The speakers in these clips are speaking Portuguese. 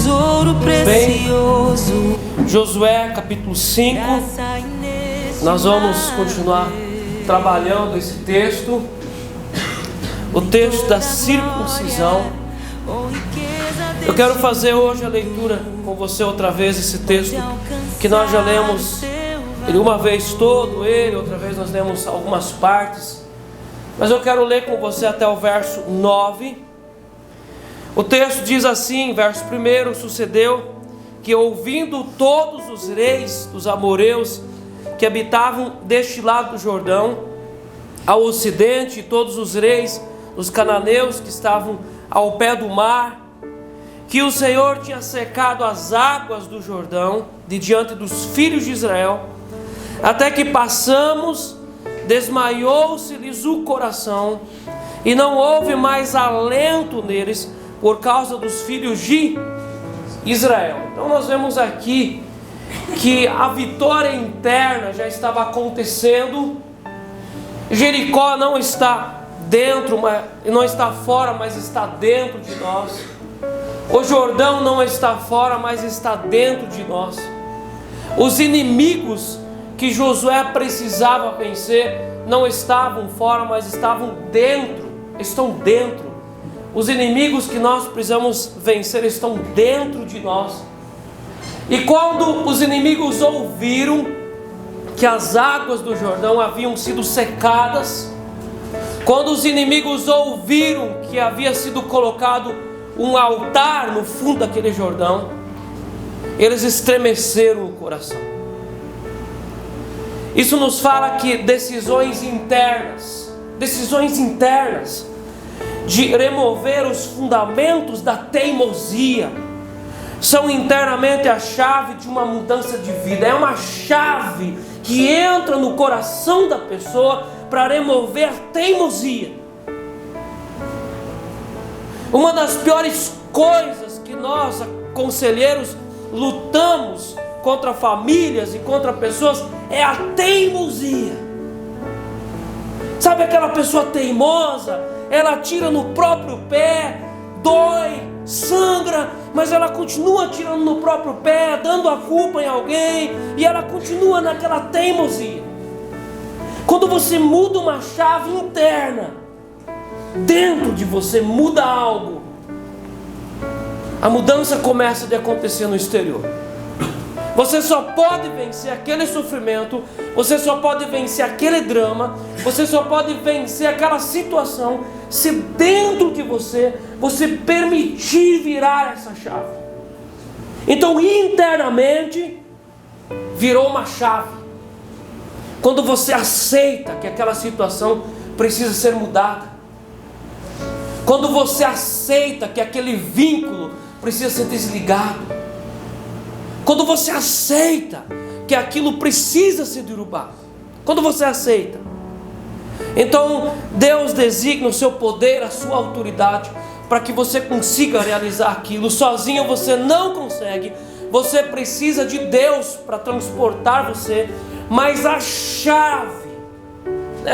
tesouro precioso. Bem, Josué capítulo 5, nós vamos continuar trabalhando esse texto, o texto da circuncisão. Eu quero fazer hoje a leitura com você outra vez, esse texto que nós já lemos ele uma vez todo, outra vez nós lemos algumas partes, mas eu quero ler com você até o verso 9. O texto diz assim, verso 1: Sucedeu que, ouvindo todos os reis dos amorreus que habitavam deste lado do Jordão, ao ocidente, e todos os reis dos cananeus que estavam ao pé do mar, que o Senhor tinha secado as águas do Jordão de diante dos filhos de Israel, até que passamos, desmaiou-se-lhes o coração, e não houve mais alento neles por causa dos filhos de Israel. Então nós vemos aqui que a vitória interna já estava acontecendo. Jericó não está dentro, não está fora, mas está dentro de nós. O Jordão não está fora, mas está dentro de nós. Os inimigos que Josué precisava vencer não estavam fora, mas estavam dentro, estão dentro. Os inimigos que nós precisamos vencer estão dentro de nós. E quando os inimigos ouviram que as águas do Jordão haviam sido secadas, quando os inimigos ouviram que havia sido colocado um altar no fundo daquele Jordão, eles estremeceram o coração. Isso nos fala que decisões internas de remover os fundamentos da teimosia são internamente a chave de uma mudança de vida. É uma chave que entra no coração da pessoa para remover a teimosia. Uma das piores coisas que nós, conselheiros, lutamos contra famílias e contra pessoas é a teimosia. Sabe aquela pessoa teimosa? Ela tira no próprio pé, dói, sangra, mas ela continua tirando no próprio pé, dando a culpa em alguém, e ela continua naquela teimosia. Quando você muda uma chave interna, dentro de você muda algo, a mudança começa a acontecer no exterior. Você só pode vencer aquele sofrimento, você só pode vencer aquele drama, você só pode vencer aquela situação se dentro de você permitir virar essa chave. Então internamente virou uma chave. Quando você aceita que aquela situação precisa ser mudada, quando você aceita que aquele vínculo precisa ser desligado, quando você aceita que aquilo precisa ser derrubado, quando você aceita, então Deus designa o seu poder, a sua autoridade, para que você consiga realizar aquilo. Sozinho você não consegue. Você precisa de Deus para transportar você. Mas a chave,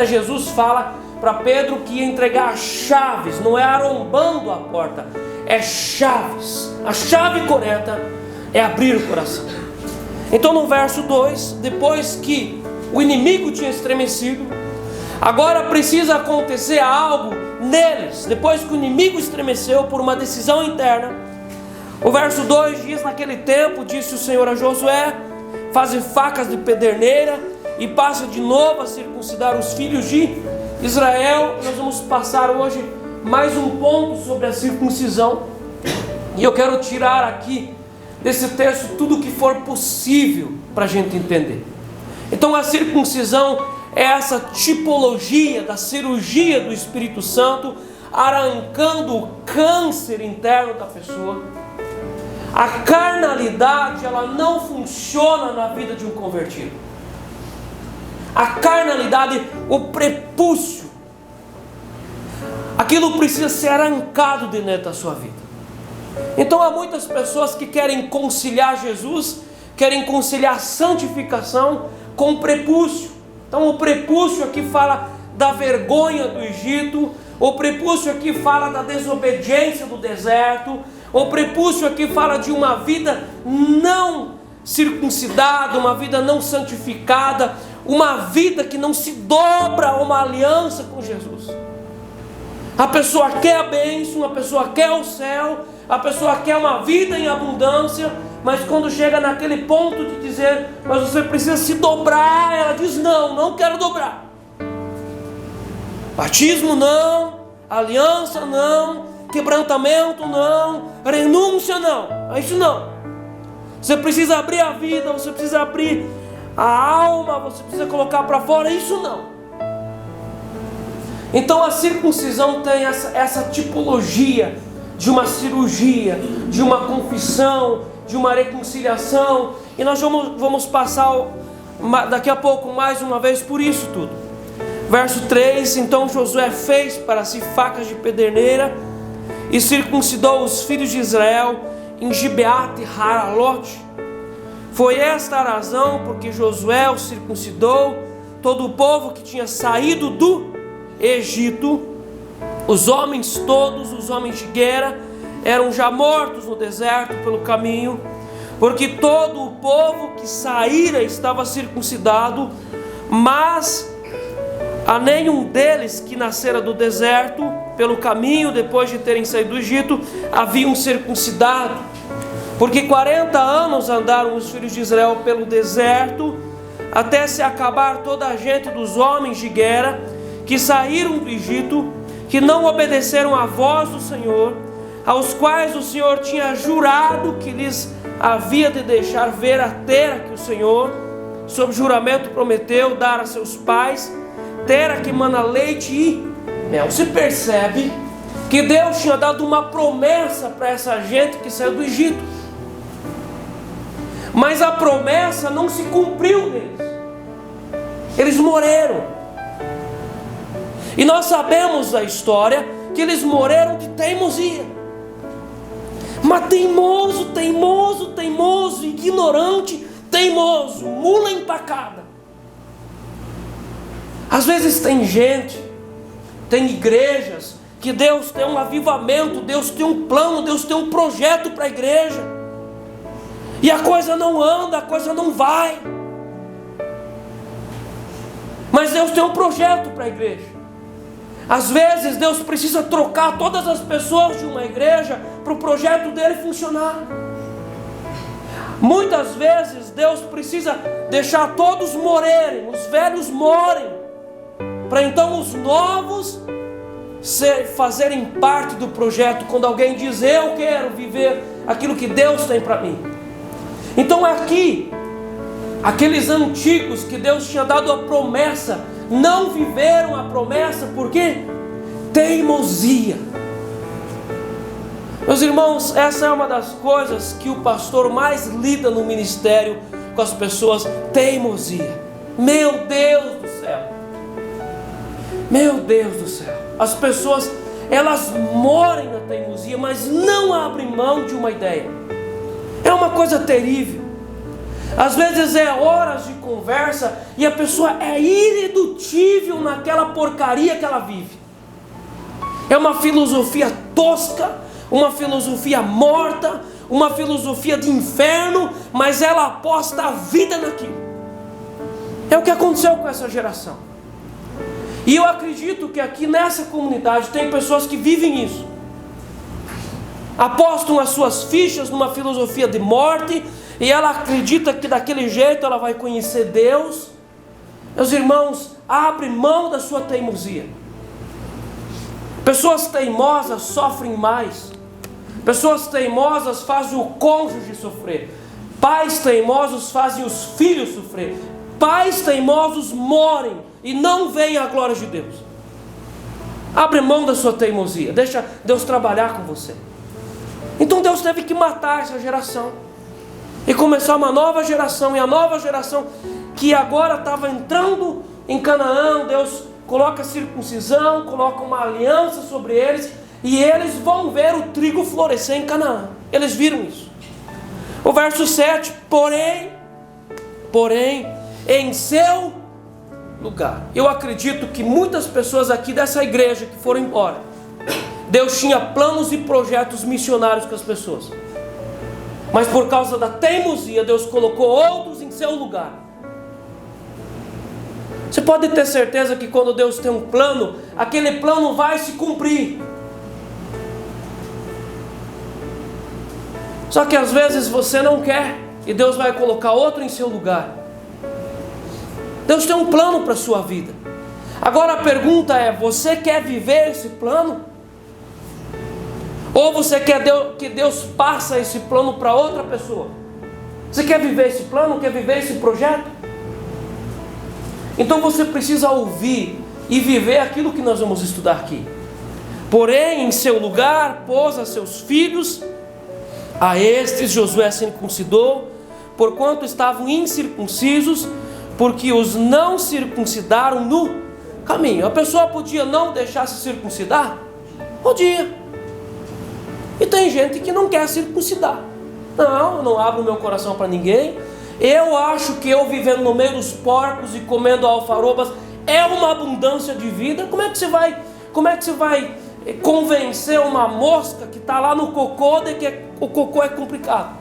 Jesus fala para Pedro que ia entregar as chaves, não é arrombando a porta, é chaves. A chave correta é abrir o coração. Então no verso 2, depois que o inimigo tinha estremecido, agora precisa acontecer algo neles. Depois que o inimigo estremeceu por uma decisão interna, o verso 2 diz: naquele tempo disse o Senhor a Josué: faze facas de pederneira e passa de novo a circuncidar os filhos de Israel. Nós vamos passar hoje mais um ponto sobre a circuncisão, e eu quero tirar aqui desse texto tudo o que for possível para a gente entender. Então a circuncisão é essa tipologia da cirurgia do Espírito Santo, arrancando o câncer interno da pessoa. A carnalidade, ela não funciona na vida de um convertido. A carnalidade, o prepúcio, aquilo precisa ser arrancado de dentro da sua vida. Então há muitas pessoas que querem conciliar Jesus, querem conciliar santificação com prepúcio. Então o prepúcio aqui fala da vergonha do Egito, o prepúcio aqui fala da desobediência do deserto, O prepúcio aqui fala de uma vida não circuncidada, uma vida não santificada, uma vida que não se dobra a uma aliança com Jesus. A pessoa quer a bênção, a pessoa quer o céu, a pessoa quer uma vida em abundância, mas quando chega naquele ponto de dizer, mas você precisa se dobrar, ela diz, não quero dobrar. Batismo não, aliança não, quebrantamento não, renúncia não, isso não. Você precisa abrir a vida, você precisa abrir a alma, você precisa colocar para fora, isso não. Então a circuncisão tem essa tipologia de uma cirurgia, de uma confissão, de uma reconciliação, e nós vamos passar daqui a pouco mais uma vez por isso tudo. Verso 3, então Josué fez para si facas de pederneira e circuncidou os filhos de Israel em Gibeate e Haralote. Foi esta a razão porque Josué o circuncidou todo o povo que tinha saído do Egito. Os homens todos, os homens de guerra, eram já mortos no deserto pelo caminho, porque todo o povo que saíra estava circuncidado, mas a nenhum deles que nascera do deserto pelo caminho, depois de terem saído do Egito, haviam circuncidado. Porque 40 anos andaram os filhos de Israel pelo deserto, até se acabar toda a gente dos homens de guerra que saíram do Egito, que não obedeceram à voz do Senhor, aos quais o Senhor tinha jurado que lhes havia de deixar ver a terra que o Senhor, sob juramento, prometeu dar a seus pais, terra que mana leite e mel. Se percebe que Deus tinha dado uma promessa para essa gente que saiu do Egito, mas a promessa não se cumpriu neles. Eles morreram. E nós sabemos da história que eles morreram de teimosia. Mas teimoso, ignorante, teimoso, mula empacada. Às vezes tem gente, tem igrejas, que Deus tem um avivamento, Deus tem um plano, Deus tem um projeto para a igreja, e a coisa não anda, a coisa não vai. Mas Deus tem um projeto para a igreja. Às vezes Deus precisa trocar todas as pessoas de uma igreja para o projeto dele funcionar. Muitas vezes Deus precisa deixar todos morrerem, os velhos morrem, para então os novos fazerem parte do projeto. Quando alguém diz, eu quero viver aquilo que Deus tem para mim. Então aqui, aqueles antigos que Deus tinha dado a promessa, não viveram a promessa, por quê? Teimosia. Meus irmãos, essa é uma das coisas que o pastor mais lida no ministério com as pessoas, teimosia. Meu Deus do céu, meu Deus do céu, as pessoas, elas morrem na teimosia, mas não abrem mão de uma ideia. É uma coisa terrível. Às vezes é horas de conversa e a pessoa é irredutível naquela porcaria que ela vive. É uma filosofia tosca, uma filosofia morta, uma filosofia de inferno, mas ela aposta a vida naquilo. É o que aconteceu com essa geração. E eu acredito que aqui nessa comunidade tem pessoas que vivem isso. Apostam as suas fichas numa filosofia de morte, e ela acredita que daquele jeito ela vai conhecer Deus. Meus irmãos, abre mão da sua teimosia. Pessoas teimosas sofrem mais. Pessoas teimosas fazem o cônjuge sofrer. Pais teimosos fazem os filhos sofrer. Pais teimosos morrem e não veem a glória de Deus. Abre mão da sua teimosia. Deixa Deus trabalhar com você. Então Deus teve que matar essa geração e começar uma nova geração. E a nova geração que agora estava entrando em Canaã, Deus coloca circuncisão, coloca uma aliança sobre eles, e eles vão ver o trigo florescer em Canaã. Eles viram isso. O verso 7, porém, em seu lugar. Eu acredito que muitas pessoas aqui dessa igreja que foram embora, Deus tinha planos e projetos missionários com as pessoas. Mas por causa da teimosia, Deus colocou outros em seu lugar. Você pode ter certeza que quando Deus tem um plano, aquele plano vai se cumprir. Só que às vezes você não quer, e Deus vai colocar outro em seu lugar. Deus tem um plano para a sua vida. Agora a pergunta é: você quer viver esse plano? Ou você quer que Deus passe esse plano para outra pessoa? Você quer viver esse plano? Quer viver esse projeto? Então você precisa ouvir e viver aquilo que nós vamos estudar aqui. Porém, em seu lugar, pôs a seus filhos, a estes Josué circuncidou, porquanto estavam incircuncisos, porque os não circuncidaram no caminho. A pessoa podia não deixar se circuncidar? Podia. E tem gente que não quer circuncidar. Não, eu não abro meu coração para ninguém. Eu acho que eu vivendo no meio dos porcos e comendo alfarrobas é uma abundância de vida. Como é que você vai convencer uma mosca que está lá no cocô de que o cocô é complicado?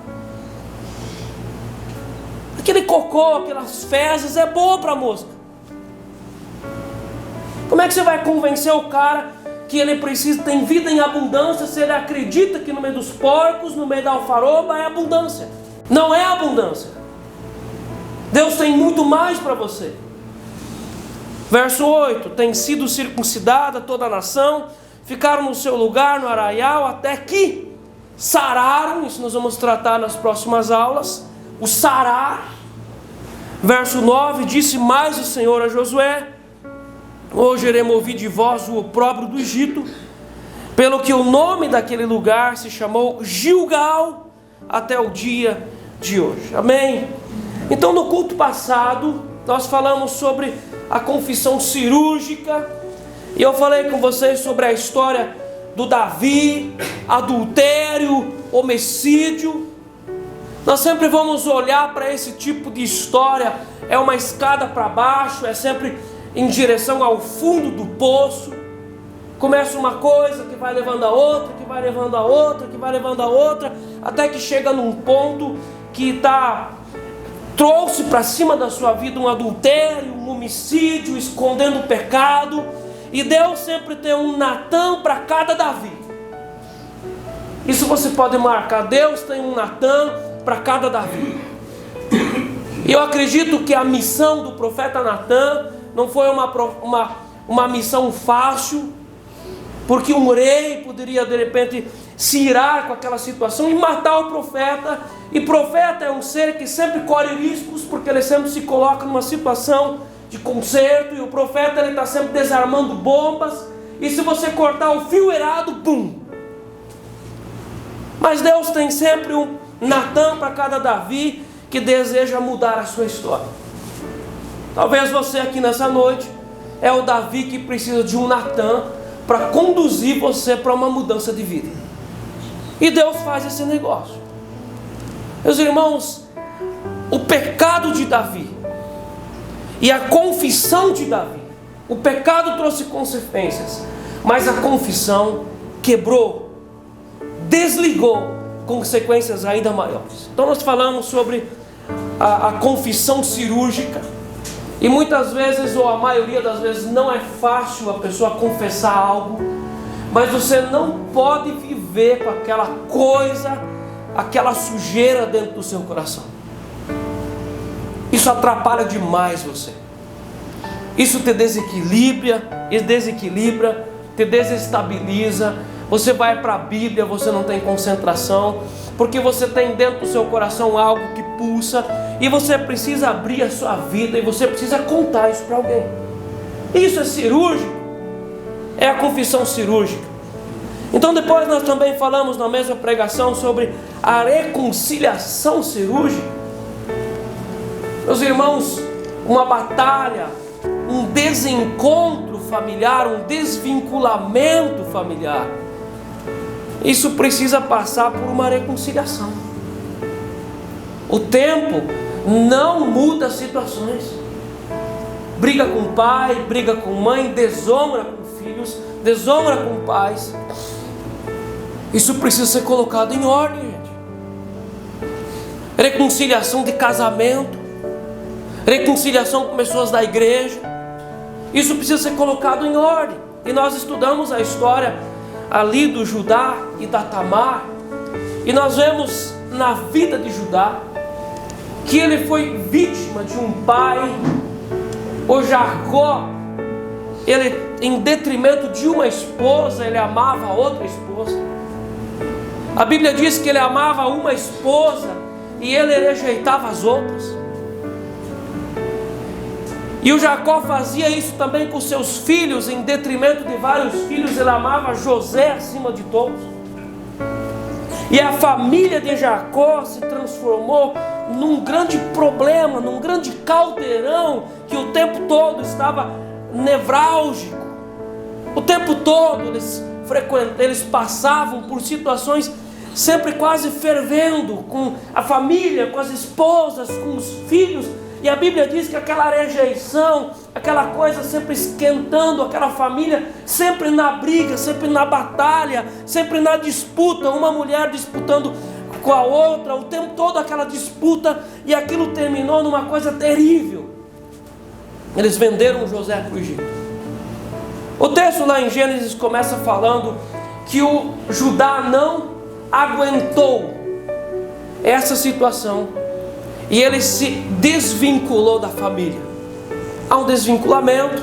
Aquele cocô, aquelas fezes é boa para a mosca. Como é que você vai convencer o cara que ele precisa, tem vida em abundância, se ele acredita que no meio dos porcos, no meio da alfaroba é abundância? Não é abundância. Deus tem muito mais para você. Verso 8: tem sido circuncidada toda a nação, ficaram no seu lugar no arraial, até que sararam. Isso nós vamos tratar nas próximas aulas. O sarar. Verso 9: disse mais o Senhor a Josué: hoje removi de vós o opróbrio do Egito, pelo que o nome daquele lugar se chamou Gilgal até o dia de hoje. Amém? Então no culto passado nós falamos sobre a confissão cirúrgica, e eu falei com vocês sobre a história do Davi, adultério, homicídio. Nós sempre vamos olhar para esse tipo de história, é uma escada para baixo, é sempre em direção ao fundo do poço. Começa uma coisa que vai levando a outra, que vai levando a outra, que vai levando a outra, até que chega num ponto que trouxe para cima da sua vida um adultério, um homicídio, escondendo o pecado. E Deus sempre tem um Natã para cada Davi. Isso você pode marcar. Deus tem um Natã para cada Davi. E eu acredito que a missão do profeta Natã não foi uma missão fácil, porque um rei poderia de repente se irar com aquela situação e matar o profeta. E profeta é um ser que sempre corre riscos, porque ele sempre se coloca numa situação de conserto, e o profeta ele está sempre desarmando bombas, e se você cortar o fio errado, pum! Mas Deus tem sempre um Natã para cada Davi que deseja mudar a sua história. Talvez você aqui nessa noite é o Davi que precisa de um Natã para conduzir você para uma mudança de vida. E Deus faz esse negócio. Meus irmãos, o pecado de Davi e a confissão de Davi, o pecado trouxe consequências, mas a confissão quebrou, desligou consequências ainda maiores. Então nós falamos sobre a confissão cirúrgica. E muitas vezes, ou a maioria das vezes, não é fácil a pessoa confessar algo, mas você não pode viver com aquela coisa, aquela sujeira dentro do seu coração. Isso atrapalha demais você. Isso te desequilibra, te desestabiliza. Você vai para a Bíblia, você não tem concentração, porque você tem dentro do seu coração algo que pulsa, e você precisa abrir a sua vida, e você precisa contar isso para alguém. Isso é cirúrgico, é a confissão cirúrgica. Então depois nós também falamos na mesma pregação sobre a reconciliação cirúrgica. Meus irmãos, uma batalha, um desencontro familiar, um desvinculamento familiar, isso precisa passar por uma reconciliação. O tempo não muda as situações. Briga com o pai, briga com mãe, desonra com filhos, desonra com pais, isso precisa ser colocado em ordem, gente. Reconciliação de casamento, reconciliação com pessoas da igreja, isso precisa ser colocado em ordem. E nós estudamos a história ali do Judá e da Tamar, e nós vemos na vida de Judá que ele foi vítima de um pai, o Jacó. Ele, em detrimento de uma esposa, ele amava a outra esposa. A Bíblia diz que ele amava uma esposa e ele rejeitava as outras. E o Jacó fazia isso também com seus filhos, em detrimento de vários filhos. Ele amava José acima de todos. E a família de Jacó se transformou num grande problema, num grande caldeirão que o tempo todo estava nevrálgico. O tempo todo eles passavam por situações sempre quase fervendo, com a família, com as esposas, com os filhos. E a Bíblia diz que aquela rejeição, aquela coisa sempre esquentando, aquela família sempre na briga, sempre na batalha, sempre na disputa, uma mulher disputando com a outra, o tempo todo aquela disputa, e aquilo terminou numa coisa terrível. Eles venderam José para o Egito. O texto lá em Gênesis começa falando que o Judá não aguentou essa situação e ele se desvinculou da família. Há um desvinculamento.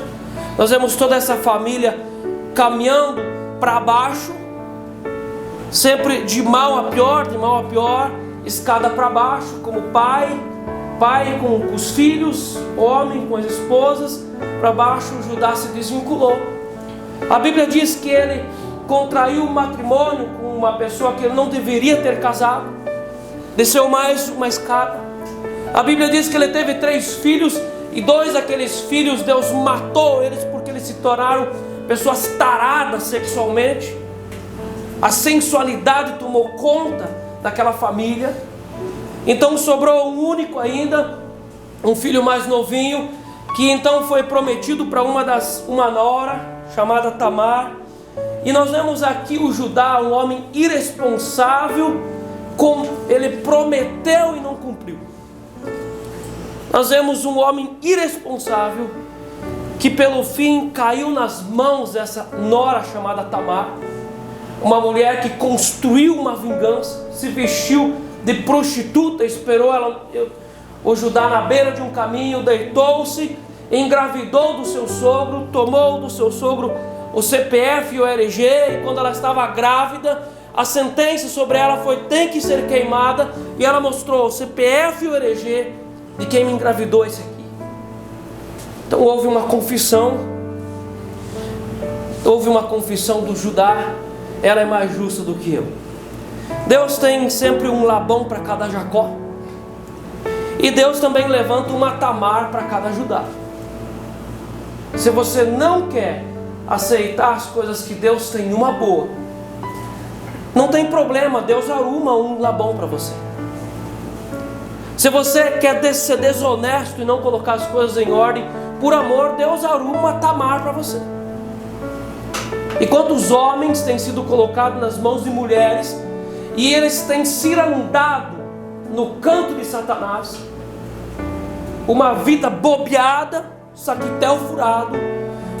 Nós vemos toda essa família caminhando para baixo, sempre de mal a pior, escada para baixo, como pai com os filhos, homem com as esposas, para baixo. Judá se desvinculou. A Bíblia diz que ele contraiu um matrimônio com uma pessoa que ele não deveria ter casado, desceu mais uma escada. A Bíblia diz que ele teve 3 filhos, e 2 daqueles filhos Deus matou eles porque eles se tornaram pessoas taradas sexualmente. A sensualidade tomou conta daquela família. Então sobrou um único ainda, um filho mais novinho, que então foi prometido para uma nora chamada Tamar. E nós vemos aqui o Judá, um homem irresponsável, como ele prometeu e não cumpriu. Nós vemos um homem irresponsável que pelo fim caiu nas mãos dessa nora chamada Tamar, uma mulher que construiu uma vingança, se vestiu de prostituta, esperou o Judá na beira de um caminho, deitou-se, engravidou do seu sogro, tomou do seu sogro o CPF e o RG, e quando ela estava grávida, a sentença sobre ela foi: tem que ser queimada, e ela mostrou o CPF e o RG de quem me engravidou esse aqui. Então houve uma confissão do Judá: ela é mais justa do que eu. Deus tem sempre um Labão para cada Jacó, e Deus também levanta uma Tamar para cada Judá. Se você não quer aceitar as coisas que Deus tem uma boa, não tem problema, Deus arruma um Labão para você. Se você quer ser desonesto e não colocar as coisas em ordem, por amor, Deus arruma uma Tamar para você. E quantos homens têm sido colocados nas mãos de mulheres e eles têm cirandado no canto de Satanás, uma vida bobeada, saquitel furado,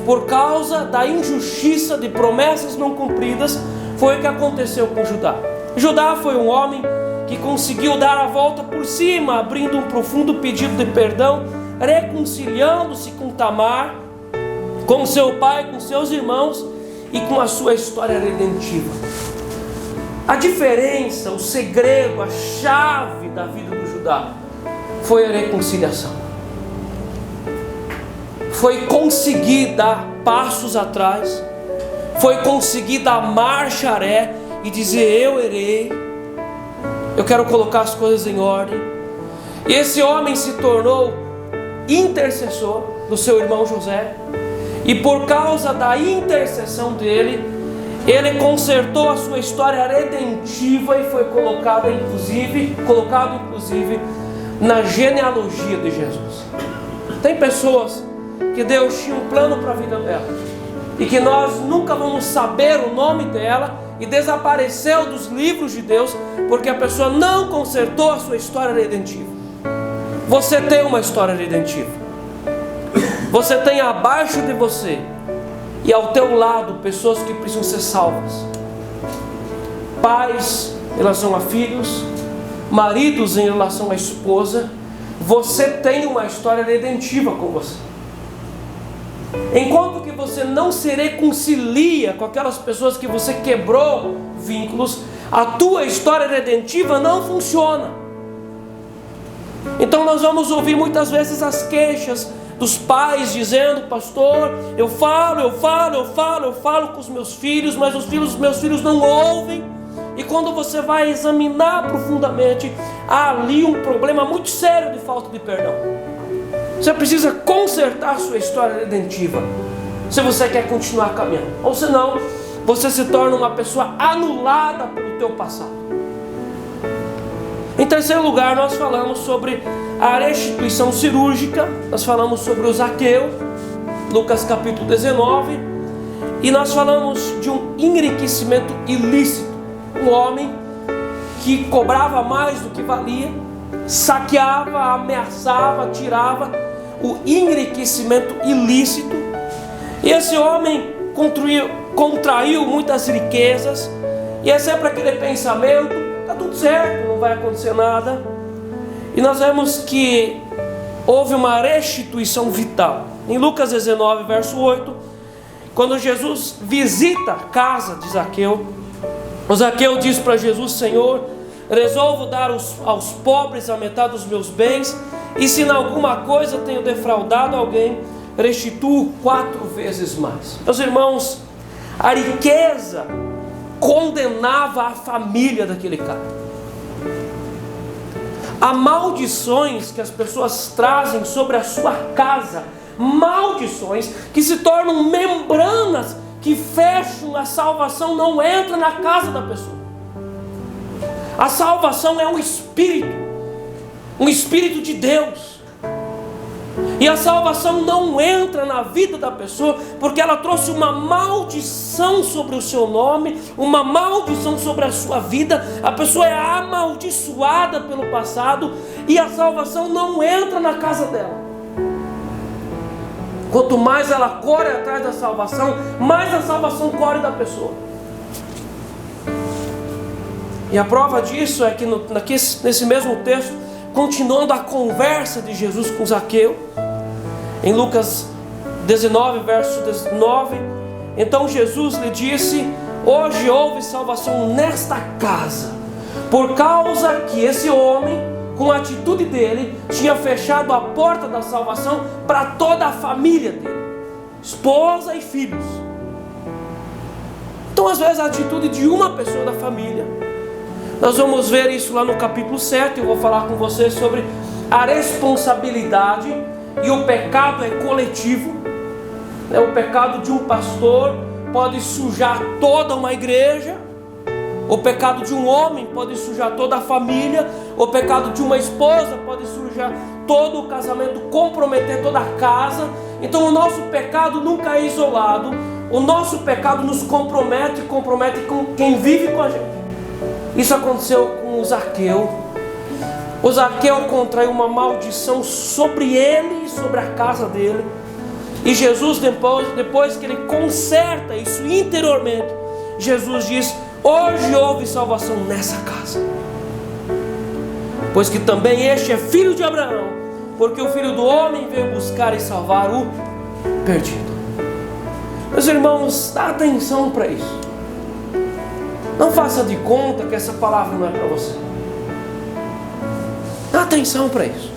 por causa da injustiça de promessas não cumpridas. Foi o que aconteceu com Judá. Judá foi um homem que conseguiu dar a volta por cima, abrindo um profundo pedido de perdão, reconciliando-se com Tamar, com seu pai, com seus irmãos e com a sua história redentiva. A diferença, o segredo, a chave da vida do Judá foi a reconciliação. Foi conseguir dar passos atrás, foi conseguir dar marcha ré e dizer: eu irei, eu quero colocar as coisas em ordem. E esse homem se tornou intercessor do seu irmão José, e por causa da intercessão dele, ele consertou a sua história redentiva e foi colocado inclusive na genealogia de Jesus. Tem pessoas que Deus tinha um plano para a vida dela, e que nós nunca vamos saber o nome dela, e desapareceu dos livros de Deus, porque a pessoa não consertou a sua história redentiva. Você tem uma história redentiva. Você tem abaixo de você e ao teu lado pessoas que precisam ser salvas. Pais em relação a filhos, maridos em relação à esposa. Você tem uma história redentiva com você. Enquanto que você não se reconcilia com aquelas pessoas que você quebrou vínculos, a tua história redentiva não funciona. Então nós vamos ouvir muitas vezes as queixas dos pais dizendo: pastor, eu falo com os meus filhos, mas os meus filhos não ouvem. E quando você vai examinar profundamente, há ali um problema muito sério de falta de perdão. Você precisa consertar a sua história redentiva, se você quer continuar caminhando. Ou senão, você se torna uma pessoa anulada pelo teu passado. Em terceiro lugar, nós falamos sobre a restituição cirúrgica. Nós falamos sobre o Zaqueu, Lucas capítulo 19. E nós falamos de um enriquecimento ilícito. Um homem que cobrava mais do que valia, saqueava, ameaçava, tirava, o enriquecimento ilícito. E esse homem contraiu muitas riquezas, e é sempre aquele pensamento: está tudo certo, não vai acontecer nada. E nós vemos que houve uma restituição vital. Em Lucas 19, verso 8, quando Jesus visita a casa de Zaqueu, o Zaqueu diz para Jesus: Senhor, resolvo dar aos pobres a metade dos meus bens, e se em alguma coisa tenho defraudado alguém, restituo 4 vezes mais. Meus irmãos, a riqueza condenava a família daquele cara. Há maldições que as pessoas trazem sobre a sua casa, maldições que se tornam membranas que fecham. A salvação não entra na casa da pessoa. A salvação é um espírito de Deus. E a salvação não entra na vida da pessoa, porque ela trouxe uma maldição sobre o seu nome, uma maldição sobre a sua vida. A pessoa é amaldiçoada pelo passado, e a salvação não entra na casa dela. Quanto mais ela corre atrás da salvação, mais a salvação corre da pessoa. E a prova disso é que nesse mesmo texto, continuando a conversa de Jesus com Zaqueu, em Lucas 19, verso 19, então Jesus lhe disse: hoje houve salvação nesta casa, por causa que esse homem, com a atitude dele, tinha fechado a porta da salvação para toda a família dele, esposa e filhos. Então, às vezes, a atitude de uma pessoa da família. Nós vamos ver isso lá no capítulo 7. Eu vou falar com vocês sobre a responsabilidade, e o pecado é coletivo. O pecado de um pastor pode sujar toda uma igreja. O pecado de um homem pode sujar toda a família. O pecado de uma esposa pode sujar todo o casamento, comprometer toda a casa. Então o nosso pecado nunca é isolado. O nosso pecado nos compromete com quem vive com a gente. Isso aconteceu com o Zaqueu. O Zaqueu contraiu uma maldição sobre ele e sobre a casa dele. E Jesus, depois que ele conserta isso interiormente, Jesus diz: hoje houve salvação nessa casa, pois que também este é filho de Abraão, porque o Filho do Homem veio buscar e salvar o perdido. Meus irmãos, dá atenção para isso. Não faça de conta que essa palavra não é para você. Dá atenção para isso.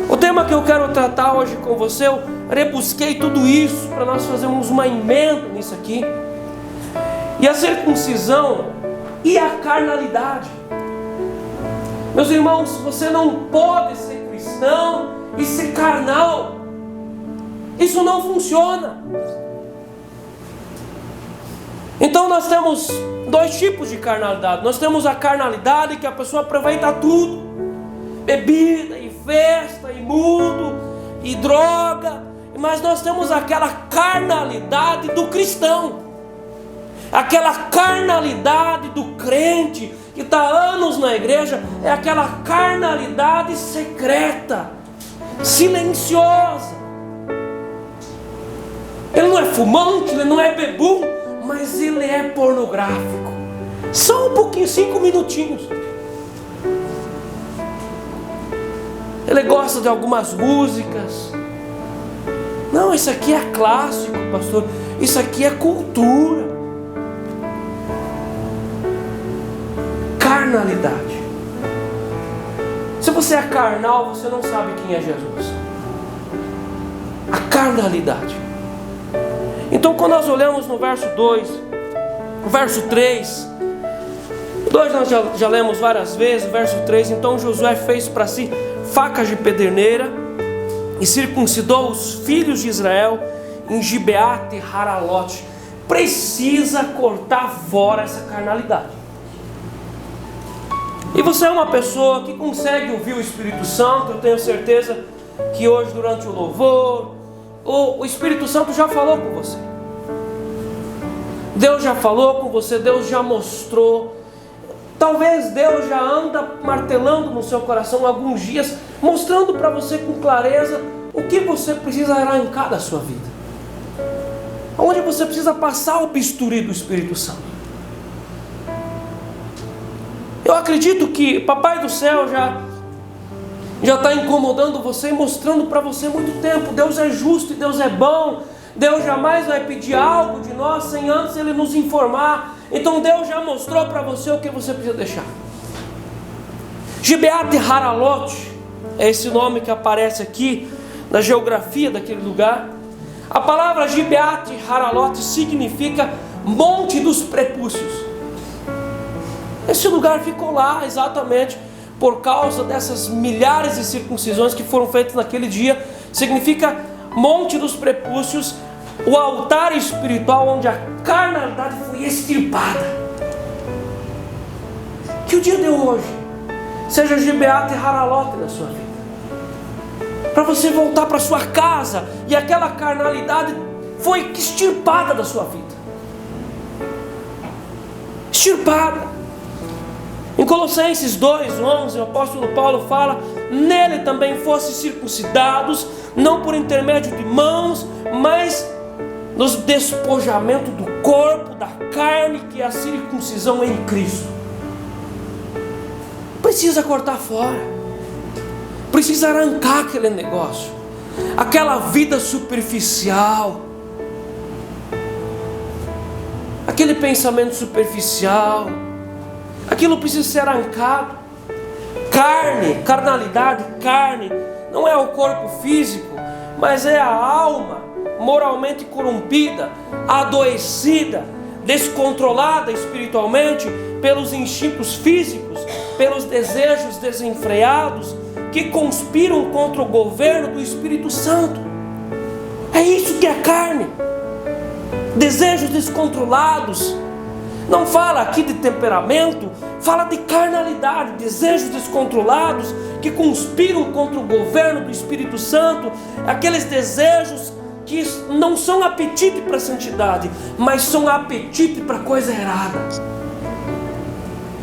O tema que eu quero tratar hoje com você, eu rebusquei tudo isso para nós fazermos uma emenda nisso aqui. E a circuncisão e a carnalidade. Meus irmãos, você não pode ser cristão e ser carnal. Isso não funciona. Então nós temos 2 tipos de carnalidade. Nós temos a carnalidade que a pessoa aproveita tudo: bebida, e festa, e mundo, e droga, mas nós temos aquela carnalidade do cristão, aquela carnalidade do crente que está há anos na igreja, é aquela carnalidade secreta, silenciosa. Ele não é fumante, ele não é bebum, mas ele é pornográfico. Só um pouquinho, 5 minutinhos. Ele gosta de algumas músicas. Não, isso aqui é clássico, pastor. Isso aqui é cultura. Carnalidade. Se você é carnal, você não sabe quem é Jesus. A carnalidade. Então, quando nós olhamos no verso 2, no verso 3, 2 nós já lemos várias vezes, o verso 3, então Josué fez para si facas de pederneira e circuncidou os filhos de Israel em Gibeate e Haralote. Precisa cortar fora essa carnalidade. E você é uma pessoa que consegue ouvir o Espírito Santo. Eu tenho certeza que hoje, durante o louvor, o Espírito Santo já falou com você. Deus já falou com você, Deus já mostrou. Talvez Deus já anda martelando no seu coração alguns dias, mostrando para você com clareza o que você precisa arrancar da sua vida, onde você precisa passar o bisturi do Espírito Santo. Eu acredito que Papai do Céu já está incomodando você e mostrando para você há muito tempo. Deus é justo e Deus é bom. Deus jamais vai pedir algo de nós sem antes Ele nos informar. Então Deus já mostrou para você o que você precisa deixar. Gibeate Haralote é esse nome que aparece aqui na geografia daquele lugar. A palavra Gibeate Haralote significa monte dos prepúcios. Esse lugar ficou lá exatamente por causa dessas milhares de circuncisões que foram feitas naquele dia. Significa monte dos prepúcios, o altar espiritual onde a carnalidade foi extirpada. Que o dia de hoje seja Gibeate e Haralote na sua vida, para você voltar para sua casa e aquela carnalidade foi extirpada da sua vida. Extirpada. Em Colossenses 2:11, o apóstolo Paulo fala: nele também fossem circuncidados, não por intermédio de mãos, mas nos despojamento do corpo, da carne, que é a circuncisão em Cristo. Precisa cortar fora, precisa arrancar aquele negócio, aquela vida superficial, aquele pensamento superficial. Aquilo precisa ser arrancado. Carne, carnalidade, carne, não é o corpo físico, mas é a alma moralmente corrompida, adoecida, descontrolada espiritualmente pelos instintos físicos, pelos desejos desenfreados que conspiram contra o governo do Espírito Santo. É isso que é carne. Desejos descontrolados. Não fala aqui de temperamento, fala de carnalidade, desejos descontrolados que conspiram contra o governo do Espírito Santo, aqueles desejos que não são apetite para a santidade, mas são apetite para coisa errada.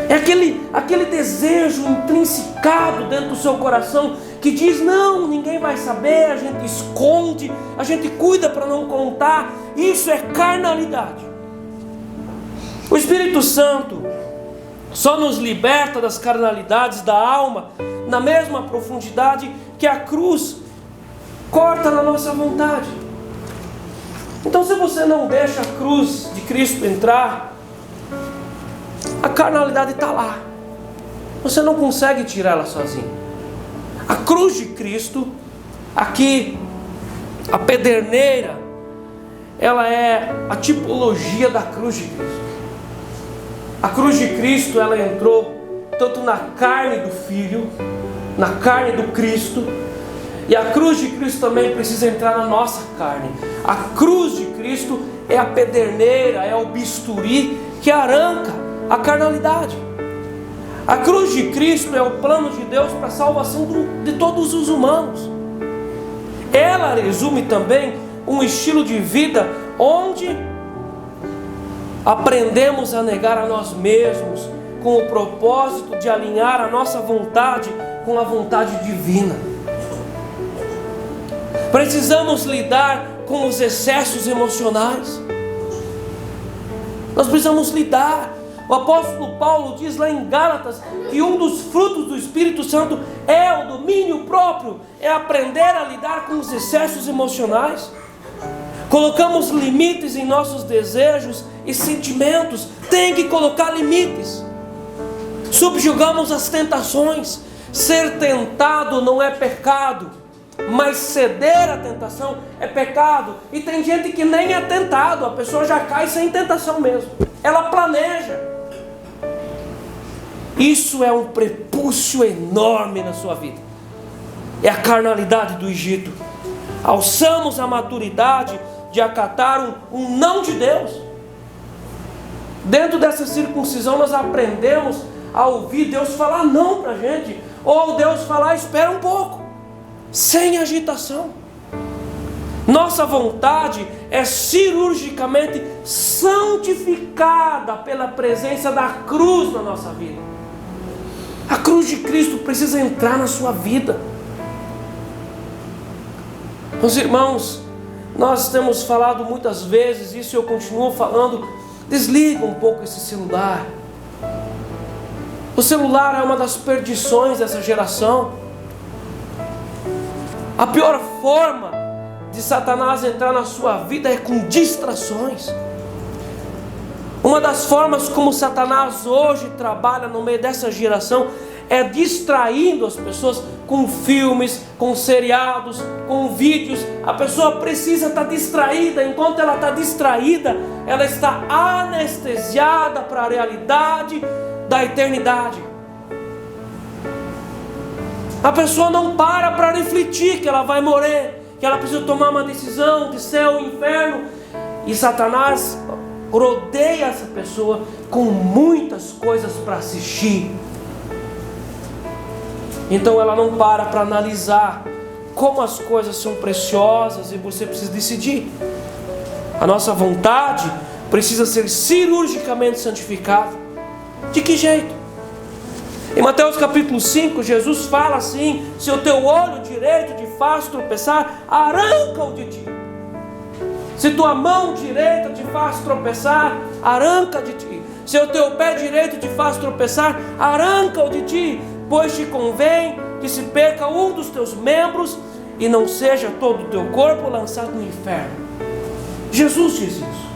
É aquele desejo intrinsecado dentro do seu coração que diz: não, ninguém vai saber, a gente esconde, a gente cuida para não contar. Isso é carnalidade. O Espírito Santo só nos liberta das carnalidades da alma na mesma profundidade que a cruz corta na nossa vontade. Então, se você não deixa a cruz de Cristo entrar, a carnalidade está lá. Você não consegue tirá-la sozinho. A cruz de Cristo, aqui, a pederneira, ela é a tipologia da cruz de Cristo. A cruz de Cristo, ela entrou tanto na carne do Filho, na carne do Cristo, e a cruz de Cristo também precisa entrar na nossa carne. A cruz de Cristo é a pederneira, é o bisturi que arranca a carnalidade. A cruz de Cristo é o plano de Deus para a salvação de todos os humanos. Ela resume também um estilo de vida onde aprendemos a negar a nós mesmos com o propósito de alinhar a nossa vontade com a vontade divina. Precisamos lidar com os excessos emocionais. Nós precisamos lidar. O apóstolo Paulo diz lá em Gálatas que um dos frutos do Espírito Santo é o domínio próprio, é aprender a lidar com os excessos emocionais. Colocamos limites em nossos desejos e sentimentos. Tem que colocar limites. Subjugamos as tentações. Ser tentado não é pecado, mas ceder à tentação é pecado. E tem gente que nem é tentado, a pessoa já cai sem tentação mesmo. Ela planeja. Isso é um prepúcio enorme na sua vida. É a carnalidade do Egito. Alçamos a maturidade de acatar um não de Deus. Dentro dessa circuncisão nós aprendemos a ouvir Deus falar não para a gente, ou Deus falar espera um pouco, sem agitação. Nossa vontade é cirurgicamente santificada pela presença da cruz na nossa vida. A cruz de Cristo precisa entrar na sua vida. Meus irmãos, nós temos falado muitas vezes, isso eu continuo falando, desliga um pouco esse celular. O celular é uma das perdições dessa geração. A pior forma de Satanás entrar na sua vida é com distrações. Uma das formas como Satanás hoje trabalha no meio dessa geração é distraindo as pessoas com filmes, com seriados, com vídeos. A pessoa precisa estar distraída. Enquanto ela está distraída, ela está anestesiada para a realidade da eternidade. A pessoa não para refletir que ela vai morrer, que ela precisa tomar uma decisão de céu e inferno. E Satanás rodeia essa pessoa com muitas coisas para assistir. Então ela não para analisar como as coisas são preciosas e você precisa decidir. A nossa vontade precisa ser cirurgicamente santificada. De que jeito? Em Mateus capítulo 5, Jesus fala assim: se o teu olho direito te faz tropeçar, arranca-o de ti. Se tua mão direita te faz tropeçar, arranca de ti. Se o teu pé direito te faz tropeçar, arranca-o de ti. Pois te convém que se perca um dos teus membros e não seja todo o teu corpo lançado no inferno. Jesus diz isso.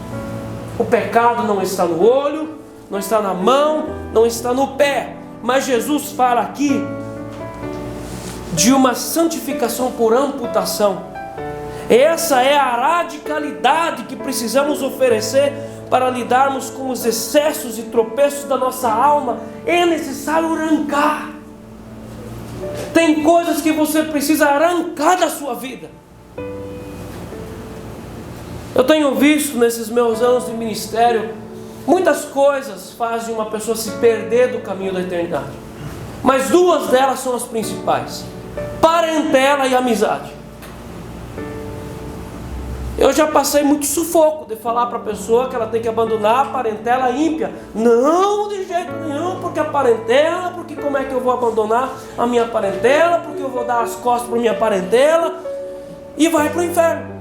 O pecado não está no olho, não está na mão, não está no pé. Mas Jesus fala aqui de uma santificação por amputação. Essa é a radicalidade que precisamos oferecer para lidarmos com os excessos e tropeços da nossa alma. É necessário arrancar. Tem coisas que você precisa arrancar da sua vida. Eu tenho visto nesses meus anos de ministério, muitas coisas fazem uma pessoa se perder do caminho da eternidade. Mas duas delas são as principais: parentela e amizade. Eu já passei muito sufoco de falar para a pessoa que ela tem que abandonar a parentela ímpia. Não, de jeito nenhum, porque a parentela, porque como é que eu vou abandonar a minha parentela, porque eu vou dar as costas para a minha parentela, e vai para o inferno.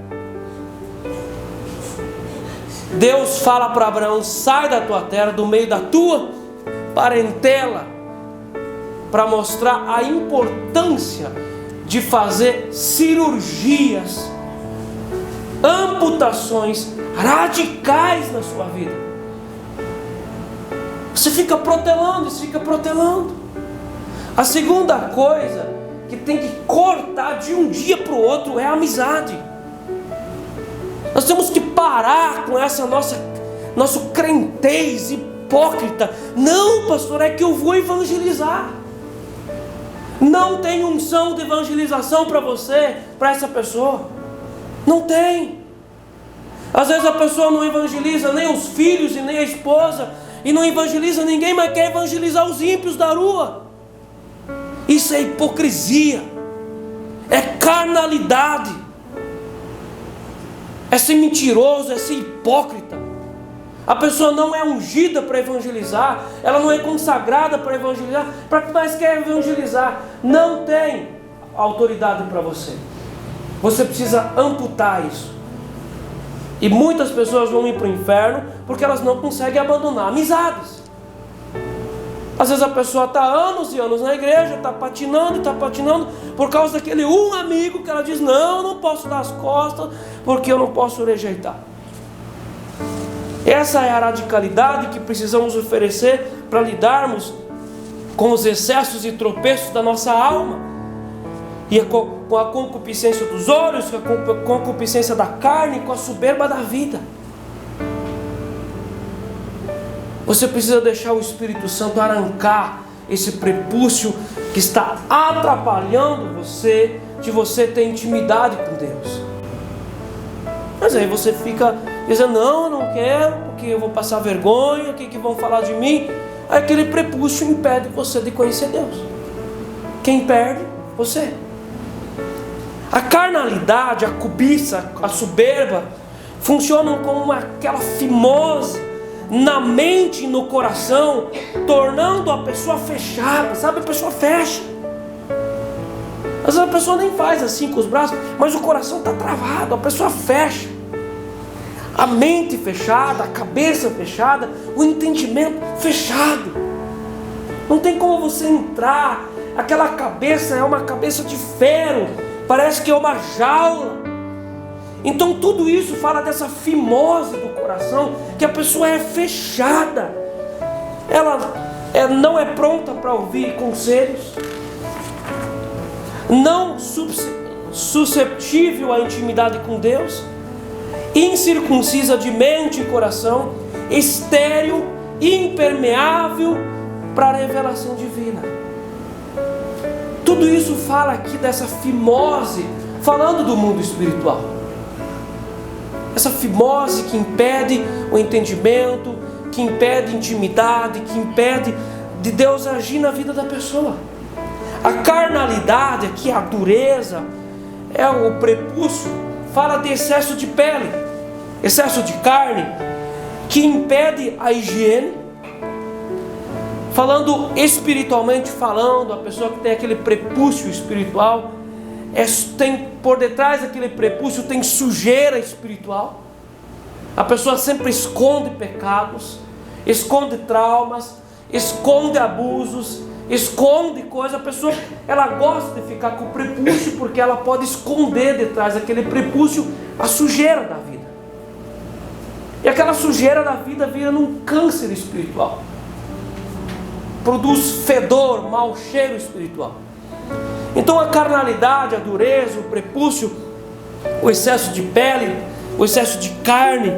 Deus fala para Abraão: sai da tua terra, do meio da tua parentela, para mostrar a importância de fazer cirurgias, amputações radicais na sua vida. Você fica protelando, você fica protelando. A segunda coisa que tem que cortar de um dia para o outro é a amizade. Nós temos que parar com essa nosso crentez hipócrita. Não, pastor, é que eu vou evangelizar. Não tem unção de evangelização para você, para essa pessoa. Não tem. Às vezes a pessoa não evangeliza nem os filhos e nem a esposa, e não evangeliza ninguém, mas quer evangelizar os ímpios da rua. Isso é hipocrisia, é carnalidade. é ser mentiroso, é ser hipócrita. A pessoa não é ungida para evangelizar, ela não é consagrada para evangelizar. Para que mais quer evangelizar? Não tem autoridade para você. Você precisa amputar isso. E muitas pessoas vão ir para o inferno porque elas não conseguem abandonar amizades. Às vezes a pessoa está anos e anos na igreja, está patinando por causa daquele um amigo que ela diz: não, eu não posso dar as costas porque eu não posso rejeitar. Essa é a radicalidade que precisamos oferecer para lidarmos com os excessos e tropeços da nossa alma, e com a concupiscência dos olhos, com a concupiscência da carne, com a soberba da vida. Você precisa deixar o Espírito Santo arrancar esse prepúcio que está atrapalhando você, de você ter intimidade com Deus. Mas aí você fica dizendo: não, eu não quero, porque eu vou passar vergonha, o que vão falar de mim? Aí aquele prepúcio impede você de conhecer Deus. Quem perde? Você. A carnalidade, a cobiça, a soberba funcionam como aquela fimose na mente e no coração, tornando a pessoa fechada. Sabe, a pessoa fecha. Às vezes a pessoa nem faz assim com os braços, mas o coração está travado, a pessoa fecha. A mente fechada, a cabeça fechada, o entendimento fechado. Não tem como você entrar. Aquela cabeça é uma cabeça de ferro, parece que é uma jaula. Então tudo isso fala dessa fimose do coração, que a pessoa é fechada. Ela não é pronta para ouvir conselhos, não susceptível à intimidade com Deus, incircuncisa de mente e coração, estéril, impermeável para a revelação divina. Tudo isso fala aqui dessa fimose, falando do mundo espiritual. Essa fimose que impede o entendimento, que impede intimidade, que impede de Deus agir na vida da pessoa. A carnalidade aqui, a dureza, é o prepúcio, fala de excesso de pele, excesso de carne, que impede a higiene. Falando espiritualmente falando, a pessoa que tem aquele prepúcio espiritual, tem por detrás daquele prepúcio tem sujeira espiritual. A pessoa sempre esconde pecados, esconde traumas, esconde abusos, esconde coisas. A pessoa, ela gosta de ficar com o prepúcio porque ela pode esconder detrás daquele prepúcio a sujeira da vida. E aquela sujeira da vida vira num câncer espiritual. Produz fedor, mau cheiro espiritual. Então a carnalidade, a dureza, o prepúcio, o excesso de pele, o excesso de carne,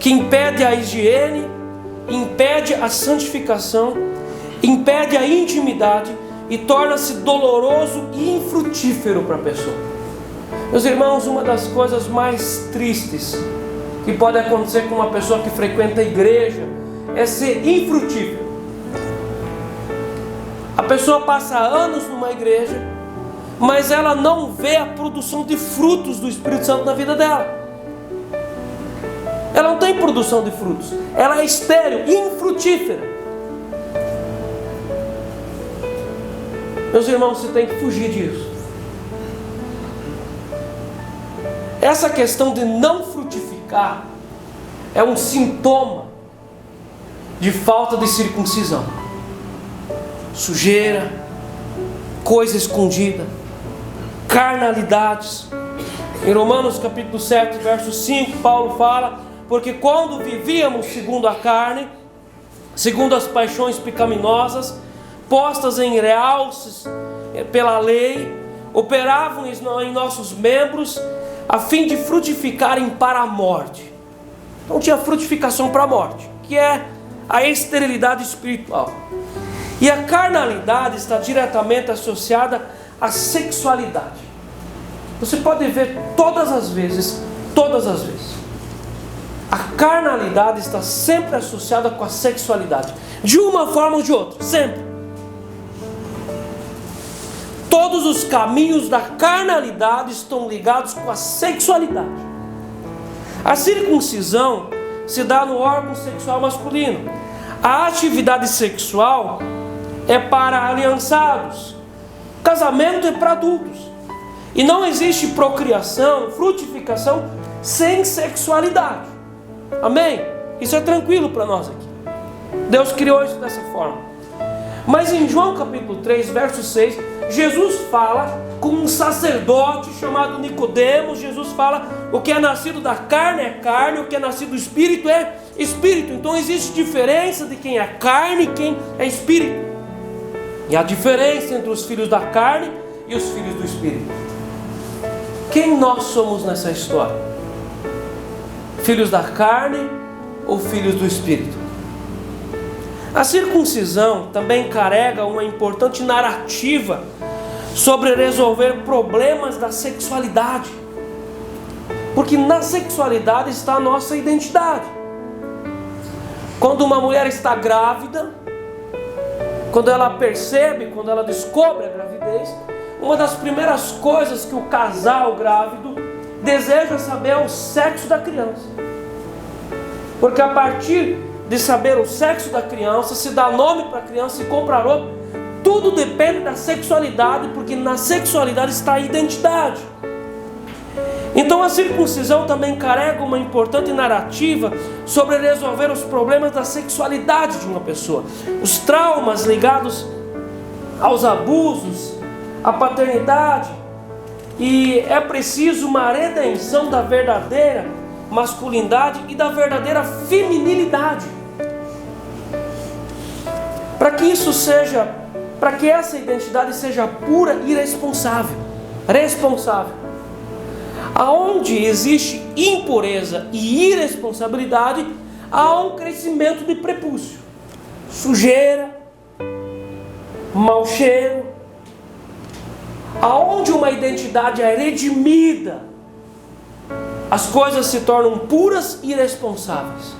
que impede a higiene, impede a santificação, impede a intimidade e torna-se doloroso e infrutífero para a pessoa. Meus irmãos, uma das coisas mais tristes que pode acontecer com uma pessoa que frequenta a igreja é ser infrutífero. A pessoa passa anos numa igreja, mas ela não vê a produção de frutos do Espírito Santo na vida dela. Ela não tem produção de frutos. Ela é estéril, infrutífera. Meus irmãos, você tem que fugir disso. Essa questão de não frutificar é um sintoma de falta de circuncisão. Sujeira, coisa escondida, carnalidades. Em Romanos capítulo 7, verso 5, Paulo fala: porque quando vivíamos segundo a carne, segundo as paixões pecaminosas, postas em realces pela lei, operavam em nossos membros, a fim de frutificarem para a morte. Então tinha frutificação para a morte, que é a esterilidade espiritual. E a carnalidade está diretamente associada à sexualidade. Você pode ver todas as vezes, a carnalidade está sempre associada com a sexualidade, de uma forma ou de outra, sempre. Todos os caminhos da carnalidade estão ligados com a sexualidade. A circuncisão se dá no órgão sexual masculino. A atividade sexual é para aliançados. Casamento é para adultos. E não existe procriação, frutificação sem sexualidade. Amém? Isso é tranquilo para nós aqui. Deus criou isso dessa forma. Mas em João capítulo 3, verso 6, Jesus fala com um sacerdote chamado Nicodemos. Jesus fala: o que é nascido da carne é carne, o que é nascido do espírito é espírito. Então existe diferença de quem é carne e quem é espírito. E a diferença entre os filhos da carne e os filhos do espírito. Quem nós somos nessa história? Filhos da carne ou filhos do espírito? A circuncisão também carrega uma importante narrativa sobre resolver problemas da sexualidade. Porque na sexualidade está a nossa identidade. Quando uma mulher está grávida, quando ela percebe, quando ela descobre a gravidez, uma das primeiras coisas que o casal grávido deseja saber é o sexo da criança. Porque a partir de saber o sexo da criança, se dá nome para a criança, se compra roupa, tudo depende da sexualidade, porque na sexualidade está a identidade. Então a circuncisão também carrega uma importante narrativa sobre resolver os problemas da sexualidade de uma pessoa, os traumas ligados aos abusos, à paternidade, e é preciso uma redenção da verdadeira masculinidade e da verdadeira feminilidade. Para que isso seja, para que essa identidade seja pura e responsável. Aonde existe impureza e irresponsabilidade, há um crescimento de prepúcio, sujeira, mau cheiro. Aonde uma identidade é redimida, as coisas se tornam puras e responsáveis.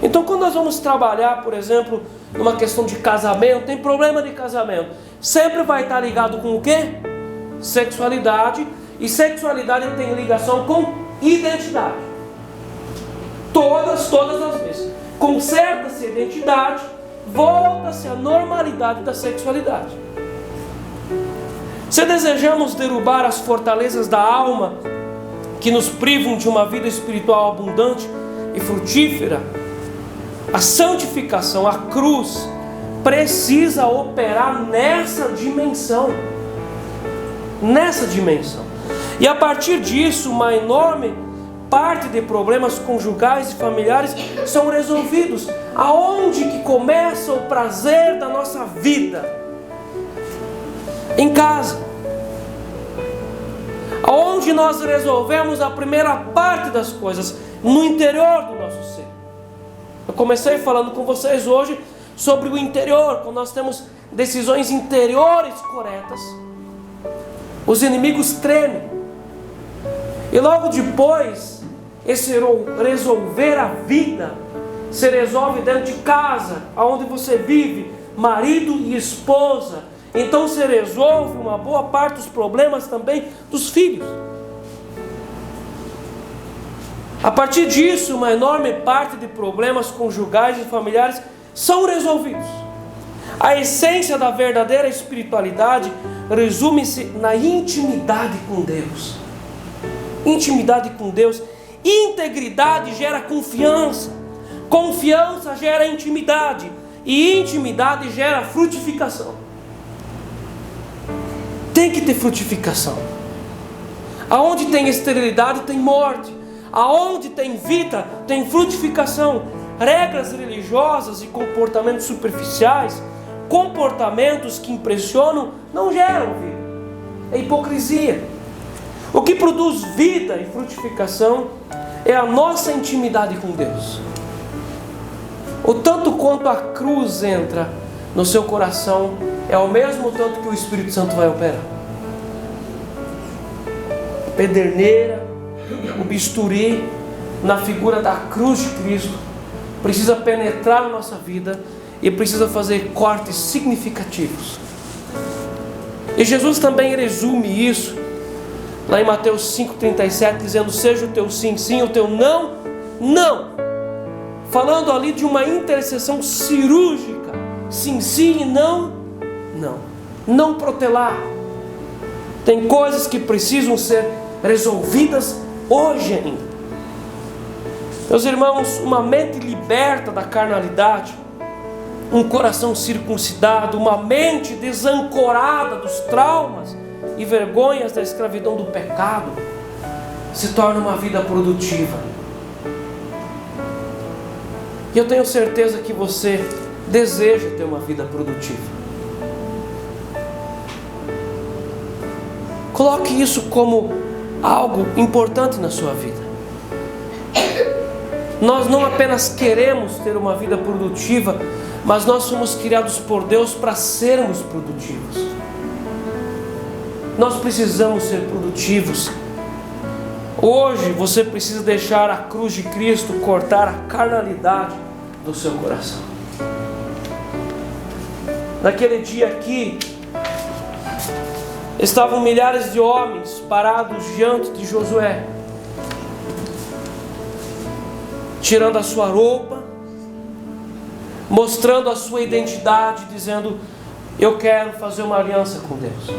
Então, quando nós vamos trabalhar, por exemplo, numa questão de casamento, tem problema de casamento, sempre vai estar ligado com o quê? Sexualidade. E sexualidade tem ligação com identidade. Todas as vezes. Conserta-se a identidade, volta-se à normalidade da sexualidade. Se desejamos derrubar as fortalezas da alma que nos privam de uma vida espiritual abundante e frutífera, a santificação, a cruz, precisa operar nessa dimensão. E a partir disso, uma enorme parte de problemas conjugais e familiares são resolvidos. Aonde que começa o prazer da nossa vida? Em casa. Aonde nós resolvemos a primeira parte das coisas? No interior do nosso ser. Eu comecei falando com vocês hoje sobre o interior. Quando nós temos decisões interiores corretas, os inimigos tremem. E logo depois, esse resolver a vida se resolve dentro de casa, onde você vive, marido e esposa. Então se resolve uma boa parte dos problemas também dos filhos. A partir disso, uma enorme parte de problemas conjugais e familiares são resolvidos. A essência da verdadeira espiritualidade resume-se na intimidade com Deus. Intimidade com Deus. Integridade gera confiança. Confiança gera intimidade. E intimidade gera frutificação. Tem que ter frutificação. Aonde tem esterilidade, tem morte. Aonde tem vida, tem frutificação. Regras religiosas e comportamentos superficiais, comportamentos que impressionam, não geram vida. É hipocrisia. O que produz vida e frutificação é a nossa intimidade com Deus. O tanto quanto a cruz entra no seu coração é o mesmo tanto que o Espírito Santo vai operar. A pederneira, o bisturi, na figura da cruz de Cristo, precisa penetrar na nossa vida e precisa fazer cortes significativos. E Jesus também resume isso lá em Mateus 5,37, dizendo: seja o teu sim, sim, o teu não, não. Falando ali de uma intercessão cirúrgica, sim, sim e não, não. Não protelar. Tem coisas que precisam ser resolvidas hoje ainda. Meus irmãos, uma mente liberta da carnalidade, um coração circuncidado, uma mente desancorada dos traumas e vergonhas da escravidão do pecado, se torna uma vida produtiva. E eu tenho certeza que você deseja ter uma vida produtiva. Coloque isso como algo importante na sua vida. Nós não apenas queremos ter uma vida produtiva, mas nós somos criados por Deus para sermos produtivos. Nós precisamos ser produtivos. Hoje você precisa deixar a cruz de Cristo cortar a carnalidade do seu coração. Naquele dia aqui, estavam milhares de homens parados diante de Josué, tirando a sua roupa, mostrando a sua identidade, dizendo: eu quero fazer uma aliança com Deus.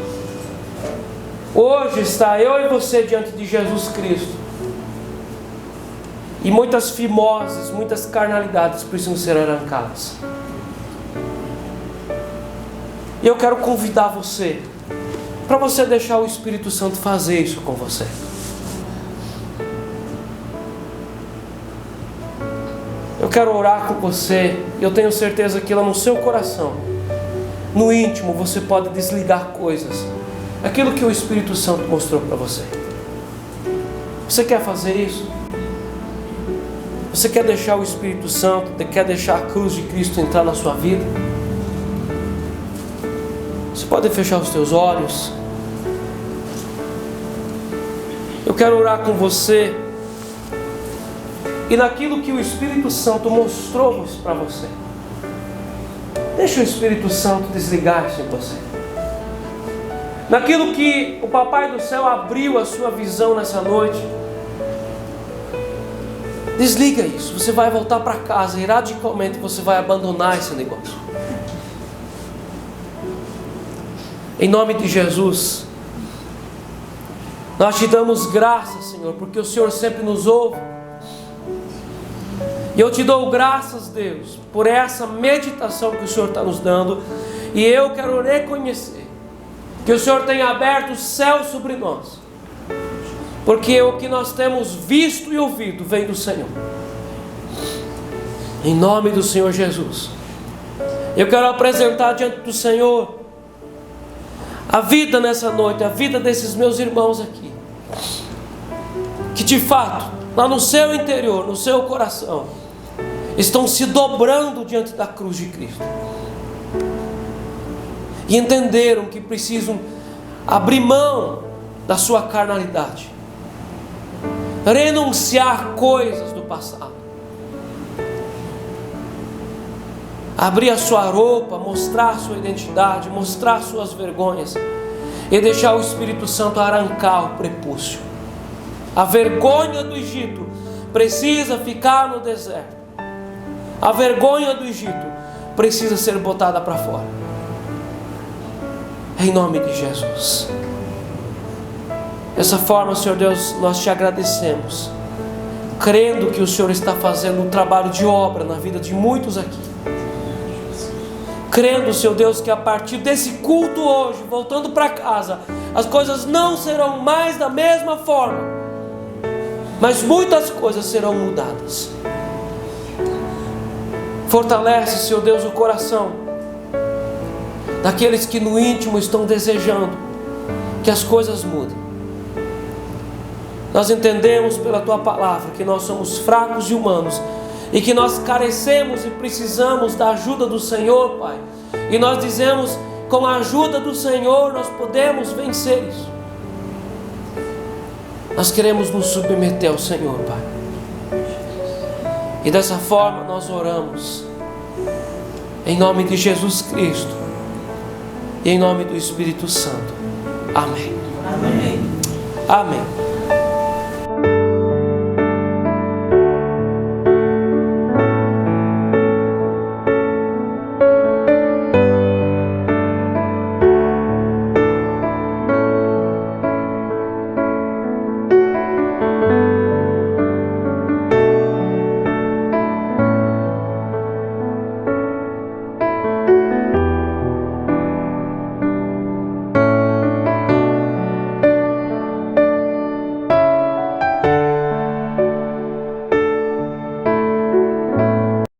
Hoje está eu e você diante de Jesus Cristo, e muitas fimoses, muitas carnalidades precisam ser arrancadas. E eu quero convidar você, para você deixar o Espírito Santo fazer isso com você. Eu quero orar com você. Eu tenho certeza que lá no seu coração, no íntimo, você pode desligar coisas, aquilo que o Espírito Santo mostrou para você. Você quer fazer isso? Você quer deixar o Espírito Santo, quer deixar a cruz de Cristo entrar na sua vida? Você pode fechar os teus olhos. Eu quero orar com você, e naquilo que o Espírito Santo mostrou para você, deixa o Espírito Santo desligar isso em você. Naquilo que o Papai do Céu abriu a sua visão nessa noite, desliga isso. Você vai voltar para casa e radicalmente você vai abandonar esse negócio. Em nome de Jesus, nós te damos graças, Senhor, porque o Senhor sempre nos ouve. E eu te dou graças, Deus, por essa meditação que o Senhor está nos dando. E eu quero reconhecer que o Senhor tem aberto o céu sobre nós, porque o que nós temos visto e ouvido vem do Senhor. Em nome do Senhor Jesus, eu quero apresentar diante do Senhor a vida nessa noite, a vida desses meus irmãos aqui, que de fato, lá no seu interior, no seu coração, estão se dobrando diante da cruz de Cristo, e entenderam que precisam abrir mão da sua carnalidade, renunciar coisas do passado, abrir a sua roupa, mostrar a sua identidade, mostrar suas vergonhas, e deixar o Espírito Santo arrancar o prepúcio. A vergonha do Egito precisa ficar no deserto. A vergonha do Egito precisa ser botada para fora. Em nome de Jesus. Dessa forma, Senhor Deus, nós te agradecemos, crendo que o Senhor está fazendo um trabalho de obra na vida de muitos aqui. Crendo, Senhor Deus, que a partir desse culto hoje, voltando para casa, as coisas não serão mais da mesma forma, mas muitas coisas serão mudadas. Fortalece, Senhor Deus, o coração daqueles que no íntimo estão desejando que as coisas mudem. Nós entendemos pela Tua palavra que nós somos fracos e humanos, e que nós carecemos e precisamos da ajuda do Senhor, Pai. E nós dizemos, com a ajuda do Senhor nós podemos vencer isso. Nós queremos nos submeter ao Senhor, Pai. E dessa forma nós oramos, em nome de Jesus Cristo e em nome do Espírito Santo. Amém. Amém. Amém.